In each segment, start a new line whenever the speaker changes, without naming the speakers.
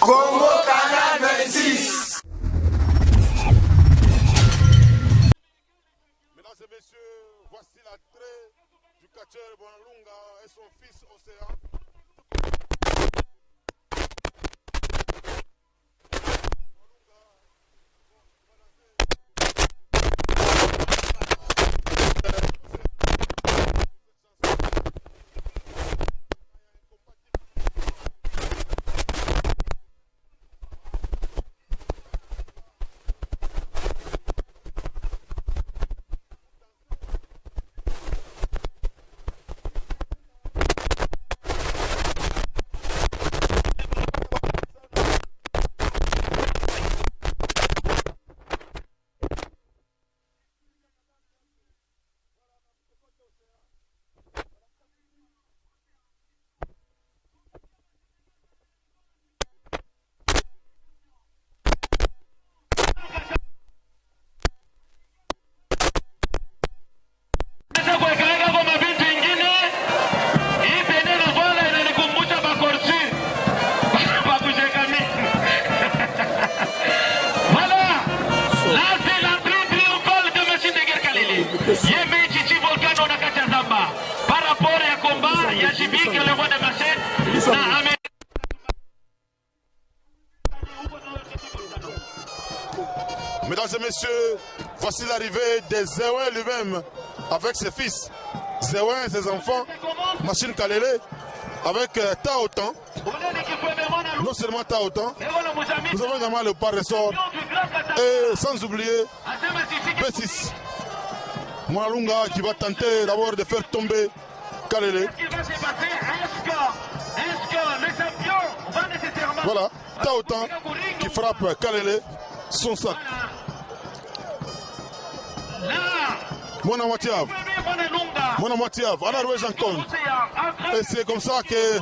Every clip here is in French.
Congo Canal 26.
Mesdames et messieurs, voici l'entrée du catcheur Bonalunga et son fils Océan. Mesdames et messieurs, voici l'arrivée de Zéouin lui-même avec ses fils. Zéouin et ses enfants, Machine Kalele, avec Taotan. Non seulement Taotan, nous avons également le Paressor et sans oublier B6. Moualunga qui va tenter d'abord de faire tomber Kalele. Voilà, Taotan qui frappe Kalele, son sac. Mona Matiav, on a joué Jean Compte. Et c'est comme ça que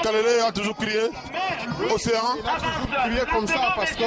Kalele a toujours crié. Océan
a toujours crié comme ça parce que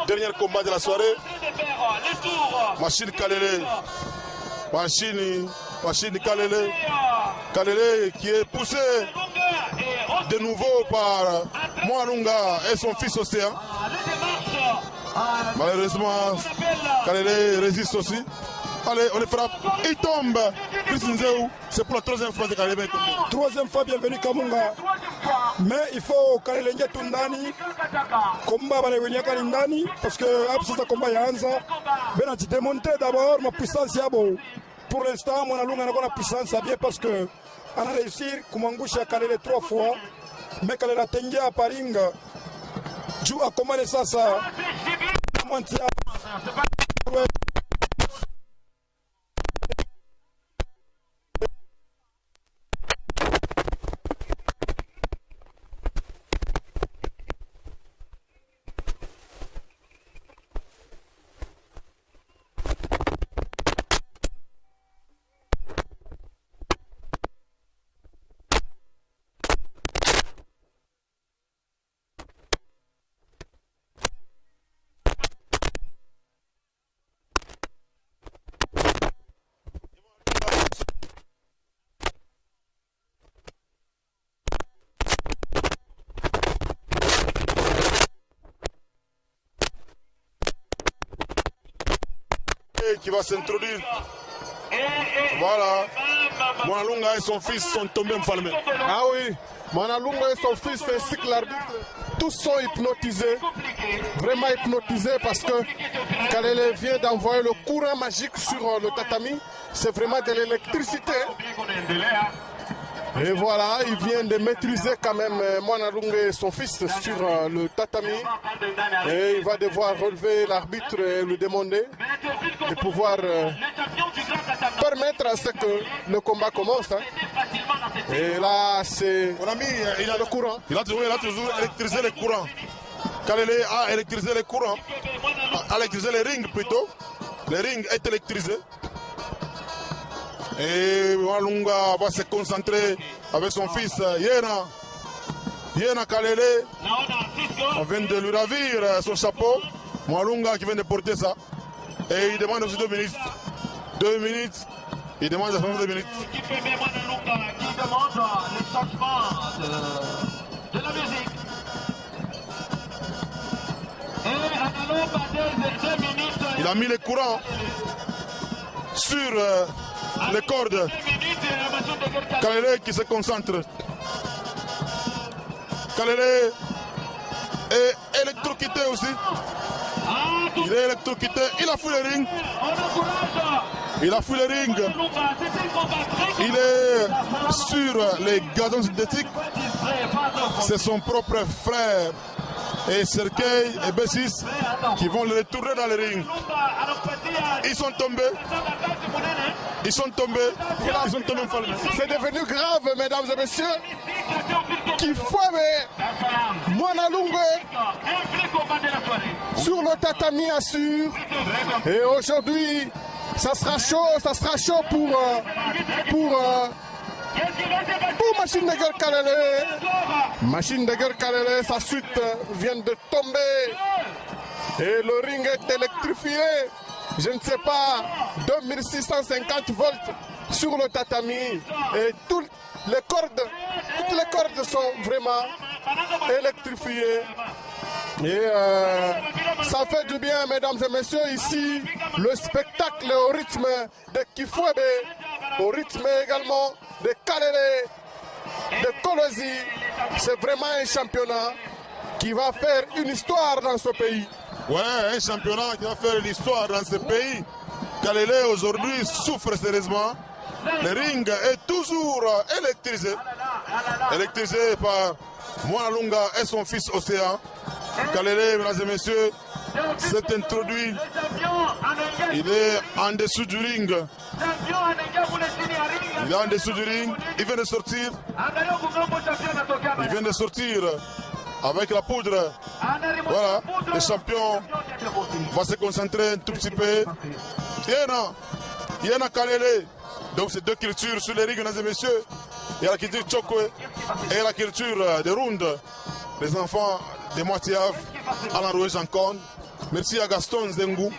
dernier combat de la soirée. Machine Kalele. Machine Kalele. Kalele qui est poussé de nouveau par Moualunga et son fils Océan. Malheureusement, Kalele résiste aussi. Allez, on le frappe. Il tombe. C'est pour la troisième fois que Kalele tombe.
Troisième fois, bienvenue Kamunga. Mais il faut Kalele Tundani. Combat Ndani. Parce que après combat Yanza, ben tu démonter d'abord ma puissance yabo. Pour l'instant, mon alumni n'a pas la puissance bien parce que on a réussi Kumangusha Kalele 3 fois. Mais Kalele a tendu à Paringa. Jou a commandé ça.
Kalele qui va s'introduire. Voilà. Mwanalunga et son fils sont tombés enflammés.
Ah oui, Mwanalunga et son fils ainsi que l'arbitre, tous sont hypnotisés. Vraiment hypnotisés parce que Kalele vient d'envoyer le courant magique sur le tatami. C'est vraiment de l'électricité. Et voilà, il vient de maîtriser quand même Mwanalunga et son fils sur le tatami. Et il va devoir relever l'arbitre et lui demander de pouvoir permettre à ce que le combat commence. Hein. Et là, c'est le courant.
Il a toujours électrisé les courants. Kalele a électrisé les courants. A électrisé les rings plutôt. Les rings est électrisé. Et Mwanalunga va se concentrer avec son fils Yena. Yena Kalele. On vient de lui ravir son chapeau. Mwanalunga qui vient de porter ça. Et il demande aussi 2 minutes. 2 minutes. Il demande 2 minutes.
Qui demande le changement de la musique. Et à la 2 minutes.
Il a mis les courants sur les cordes. Kalele qui se concentre. Kalele est électrocuté aussi. Il est électrocuté. Il a fui le ring. Il a fui le ring. Il est sur les gazons synthétiques. C'est son propre frère et Sergei et Bessis qui vont le retourner dans le ring. Ils sont tombés. Ils sont tombés. Ils sont tombés.
C'est devenu grave, mesdames et messieurs. Kifwebe Mwanalunga sur le tatami assure. Et aujourd'hui, ça sera chaud pour Machine de Guerre Kalele. Machine de Guerre Kalele, sa suite vient de tomber. Et le ring est électrifié. Je ne sais pas, 2650 volts sur le tatami. Et toutes les cordes sont vraiment électrifiées. Et ça fait du bien, mesdames et messieurs. Ici, le spectacle au rythme de Kifwebe, au rythme également de Kalele, de Kolosi. C'est vraiment un championnat qui va faire une histoire dans ce pays.
Ouais, un championnat qui va faire l'histoire dans ce pays. Kalele aujourd'hui souffre sérieusement. Le ring est toujours électrisé. Électrisé par Mwanalunga et son fils Océan. Kalele, mesdames et messieurs, s'est introduit. Il est en dessous du ring. Il est en dessous du ring. Il vient de sortir. Il vient de sortir avec la poudre. Voilà, le champion va se concentrer un tout petit peu. Yena Kalele. Donc c'est 2 cultures sur les rings, mesdames et messieurs. Il y a la culture Chokwe et la culture de Runde. Les enfants de Moitiave, Alain Roué Jancon. Merci à Gaston Zengou.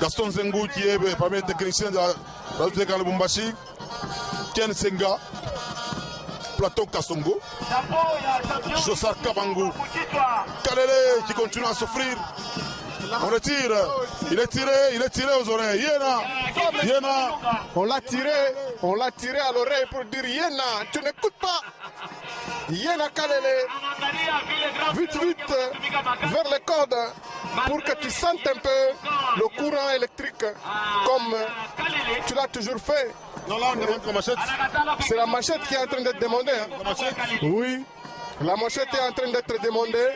Gaston Zengou qui est parmi les techniciens de la radio de Lubumbashi. Ken Senga. Plateau Kassongo. Jossar Kabangou. Kalele qui continue à souffrir. On le tire. Il est tiré aux oreilles. Yena.
On l'a tiré à l'oreille pour dire Yena, tu n'écoutes pas. Yena Kalele, vite, vers les cordes pour que tu sentes un peu le courant électrique comme tu l'as toujours fait.
Non, là on demande la machette.
C'est la machette qui est en train d'être demandée. Hein.
La machette.
Oui. La machette est en train d'être demandée.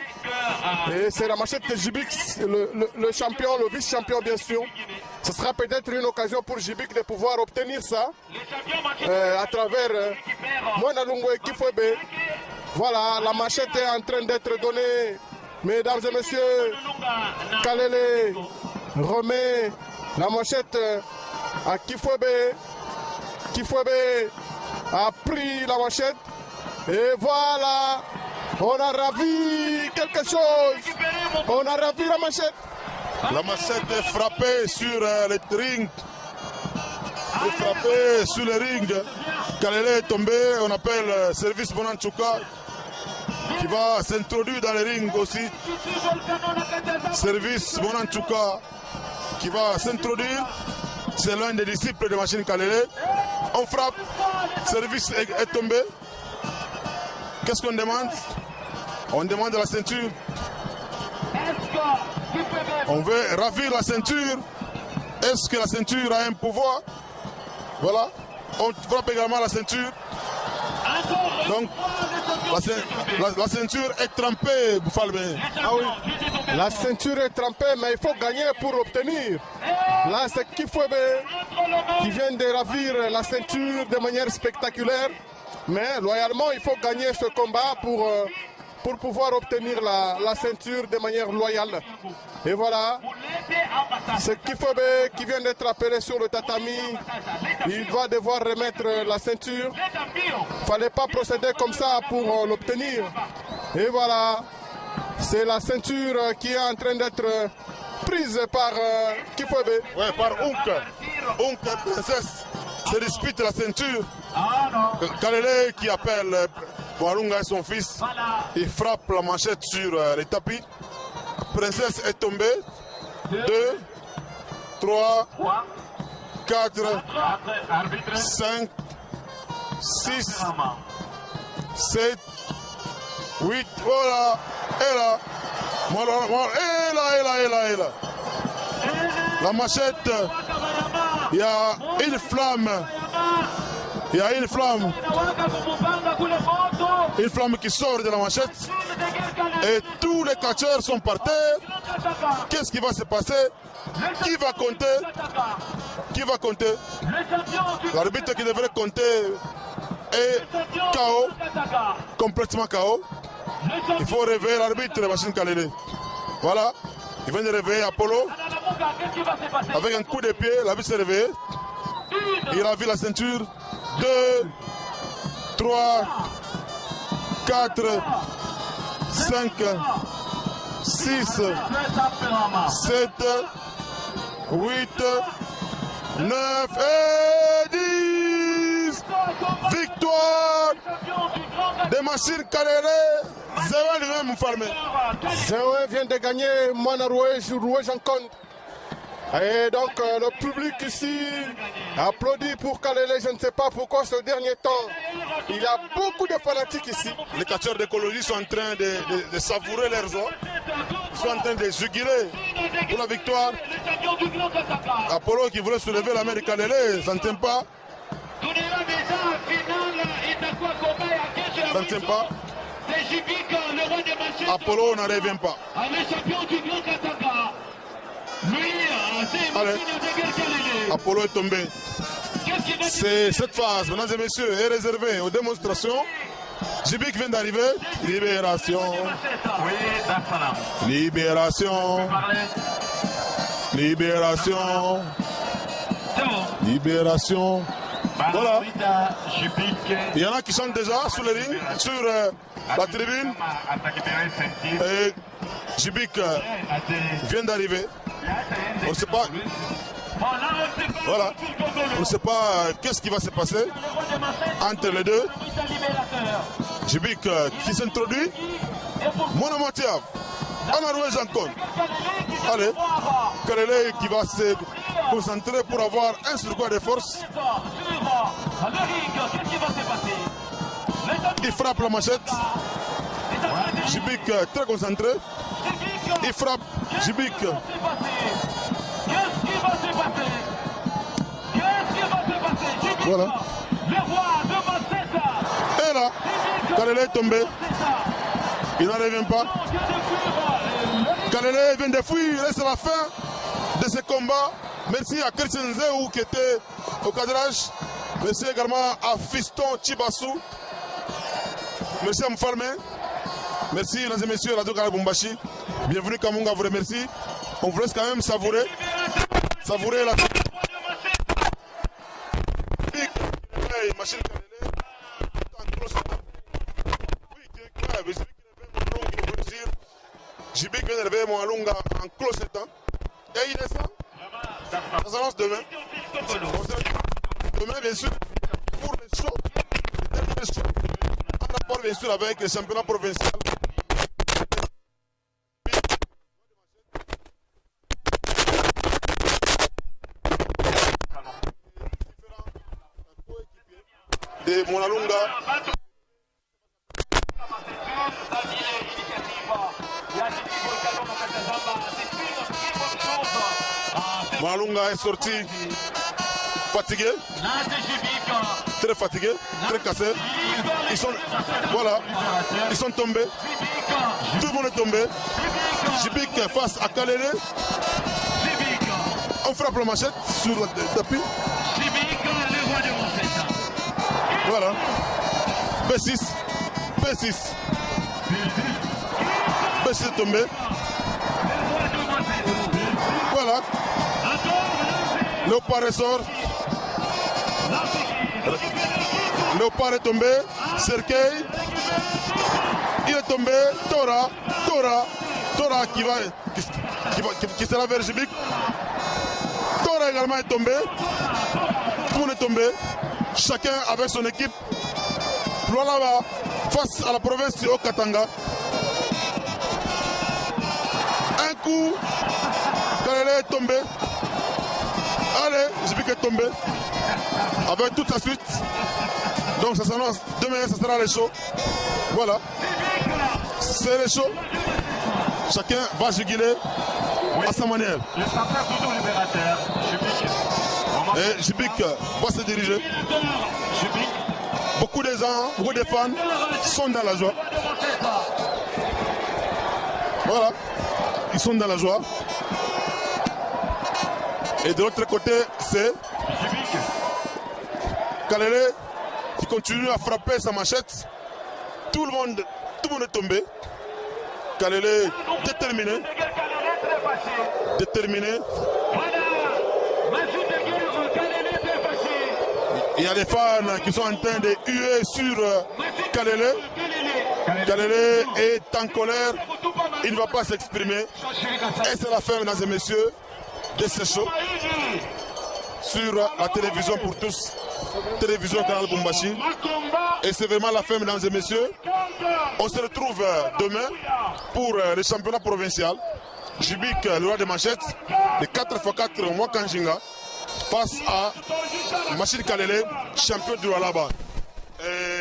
Et c'est la machette de Jibix, le champion, le vice-champion bien sûr. Ce sera peut-être une occasion pour Jibix de pouvoir obtenir ça à travers Mwanalunga et Kifwebe. Voilà, la machette est en train d'être donnée. Mesdames et messieurs, Kalele remet la machette à Kifwebe. Kifwebe a pris la machette. Et voilà, on a ravi quelque chose. On a ravi la machette.
La machette est frappée sur le ring. est frappé sur le ring. Kalele est tombé, on appelle Service Bonanchuka qui va s'introduire dans le ring aussi. Service Bonanchuka qui va s'introduire. C'est l'un des disciples de Machine Kalele. On frappe. Service est tombé. Qu'est-ce qu'on demande? On demande la ceinture. On veut ravir la ceinture. Est-ce que la ceinture a un pouvoir? Voilà. On frappe également la ceinture. Donc, la ceinture est trempée, Boufalbé.
Ah oui, la ceinture est trempée, mais il faut gagner pour l'obtenir. Là, c'est Kifwebe qui vient de ravir la ceinture de manière spectaculaire. Mais loyalement, il faut gagner ce combat pour pouvoir obtenir la ceinture de manière loyale. Et voilà, c'est Kifwebe qui vient d'être appelé sur le tatami. Il va devoir remettre la ceinture. Il ne fallait pas procéder comme ça pour l'obtenir. Et voilà, c'est la ceinture qui est en train d'être prise par Kifwebe.
Oui, par Unk, princesse, se dispute la ceinture. Kalele qui appelle Walunga et son fils, il frappe la manchette sur les tapis. Princesse est tombée. 2, 3, 4, 5, 6, 7, 8. Voilà, et là. Et là. La machette, il y a une flamme. Il y a une flamme qui sort de la manchette et tous les catcheurs sont par terre. Qu'est-ce qui va se passer? Qui va compter? L'arbitre qui devrait compter est KO, complètement KO. Il faut réveiller l'arbitre de Machine Kalele. Voilà, il vient de réveiller Apollo avec un coup de pied. L'arbitre s'est réveillé. Il a vu la ceinture. 2, 3, 4, 5, 6, 7, 8, 9 et 10. Victoire de Machine Kalele. Zéro lui-même formé.
Zéro vient de gagner Moana Roué Jean-Compte. Et donc le public ici applaudit pour Kalele. Je ne sais pas pourquoi ce dernier temps. Il y a beaucoup de fanatiques ici.
Les catcheurs d'écologie sont en train de savourer leurs os. Ils sont en train de juguler pour la victoire. Apollo qui voulait soulever la main de Kalele, ça ne tient pas. Ça ne tient pas. Apollo n'en revient pas. Allez, Apollo est tombé. Cette phase, mesdames et messieurs, est réservée aux démonstrations. Jibik vient d'arriver. Libération. Libération. Libération. Libération. Voilà. Il y en a qui chantent déjà sur le ring, sur la tribune. Et Jibik vient d'arriver. On ne sait pas. Voilà. On ne sait pas qu'est-ce qui va se passer entre les deux. Jibik qui s'introduit. Monomotiav. Anaroué Jean-Compte. Allez. Kalele qui va se concentrer pour avoir un surcroît de force. Il frappe la manchette. Jibik très concentré. Il frappe. Jibik. Voilà. Et là, Kalele est tombé. Il n'en revient pas. Kalele vient de fuir. C'est la fin de ce combat. Merci à Christian Zéou qui était au cadrage. Merci également à Fiston Chibassou. Merci à Mfarme. Merci, mesdames et messieurs, Radio Kala Bumbashi. Bienvenue Kamunga, vous remercie. On vous laisse quand même savourer la machine Kalele. Jibik vient de lever mon alunga en closetant. Et il descend. Ça s'annonce demain. Demain, bien sûr, pour les shows, en rapport bien sûr avec le championnat provincial. de Monalunga. Monalunga est sorti fatigué, très fatigué, très cassé. Ils sont, voilà, ils sont tombés. Tout le monde est tombé. Jibik face à Kalele. On frappe la machette sur le tapis. Voilà. P6. P6. P6 est tombé. Voilà. Léopard ressort. Léopard est tombé. Serkei. Il est tombé. Tora qui sera vers Jibik. Tora également est tombé. Tout le monde est tombé. Chacun avec son équipe. Lualaba face à la province du Haut-Katanga. Un coup. Kalele est tombé. Allez, Jibik est tombé. Avec toute la suite. Donc ça s'annonce. Demain, ça sera les shows. Voilà. C'est les shows. Chacun va juguler à sa manière. Et Jibik va se diriger. Beaucoup de gens, beaucoup de fans sont dans la joie. Voilà. Ils sont dans la joie. Et de l'autre côté, c'est Kalele qui continue à frapper sa machette. Tout le monde est tombé. Kalele déterminé. Il y a des fans qui sont en train de huer sur Kalele. Kalele est en colère. Il ne va pas s'exprimer. Et c'est la fin, mesdames et messieurs, de ce show sur la télévision pour tous. Télévision Canal Bumbashi. Et c'est vraiment la fin, mesdames et messieurs. On se retrouve demain pour le championnat provincial. Jibik, le roi des manchettes, de 4x4 Mwakanjinga, face à Machine Kalele, champion du Lualaba.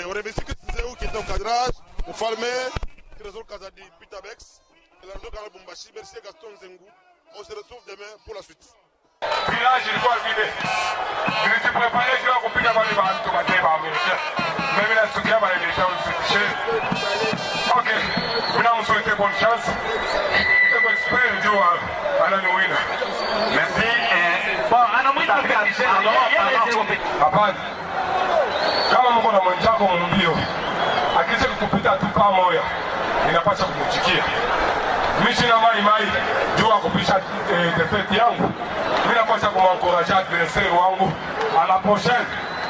On remercie que c'est eux qui étaient au cadrage, au Falmé, Trésor Kazadi, Pitabex, et la radio Canal Bumbashi. Merci Gaston Zengou. On se retrouve demain pour la suite.
Village ilikuwa vile nilijiprepare juu ya kupiga bali bantu bateba Amerika. Mimi nasikia bali nisha usitishe. Okay, mina msouhaiter bonne chance. Et que j'espère Dieu ananiwina. Merci. Bon, anamwita hapana. Kama mko na mwenzako mbio, akisha kukupita tu pamoja, inapaswa kumchikia. Mimi sina mai juu ya kupisha defeat yangu. Mimi napaswa kumencourager adversaire wangu. À la prochaine,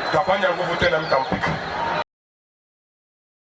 tutafanya nguvu tena mtampika.